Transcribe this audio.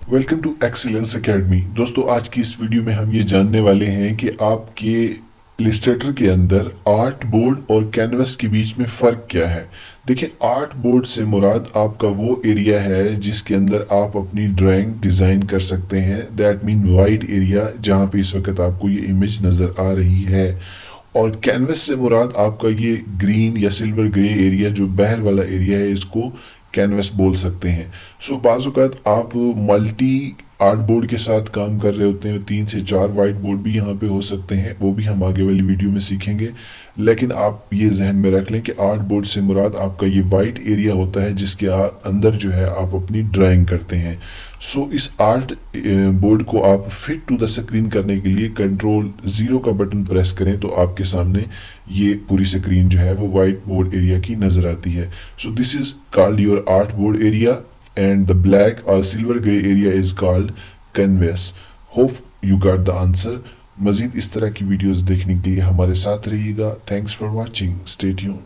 Welcome to excellence academy. دوستو آج کی اس ویڈیو میں ہم یہ جاننے والے ہیں کہ آپ کے السٹریٹر کے اندر آرٹ بورڈ اور کینوس کے بیچ میں فرق کیا ہے۔ دیکھیں، آرٹ بورڈ سے مراد آپ کا وہ ایریا ہے جس کے اندر آپ اپنی ڈرائنگ ڈیزائن کر سکتے ہیں۔ دیٹ مین وائٹ ایریا، جہاں پہ اس وقت آپ کو یہ امیج نظر آ رہی ہے۔ اور کینوس سے مراد آپ کا یہ گرین یا سلور گرے ایریا، جو باہر والا ایریا ہے، اس کو کینوس بول سکتے ہیں۔ سو بعض اوقات آپ ملٹی آرٹ بورڈ کے ساتھ کام کر رہے ہوتے ہیں، 3 سے 4 وائٹ بورڈ بھی یہاں پہ ہو سکتے ہیں، وہ بھی ہم آگے والی ویڈیو میں سیکھیں گے۔ لیکن آپ یہ ذہن میں رکھ لیں کہ آرٹ بورڈ سے مراد آپ کا یہ وائٹ ایریا ہوتا ہے جس کے اندر جو ہے آپ اپنی ڈرائنگ کرتے ہیں۔ سو اس آرٹ بورڈ کو آپ فٹ ٹو دا سکرین کرنے کے لیے Ctrl+0 کا بٹن پریس کریں تو آپ کے سامنے یہ پوری سکرین جو ہے وہ وائٹ بورڈ ایریا کی نظر آتی ہے۔ So this is called your art board area and the black or silver gray area is called canvas. Hope you got the answer. مزید اس طرح کی ویڈیوز دیکھنے کے لیے ہمارے ساتھ رہیے گا۔ Thanks for watching. Stay tuned.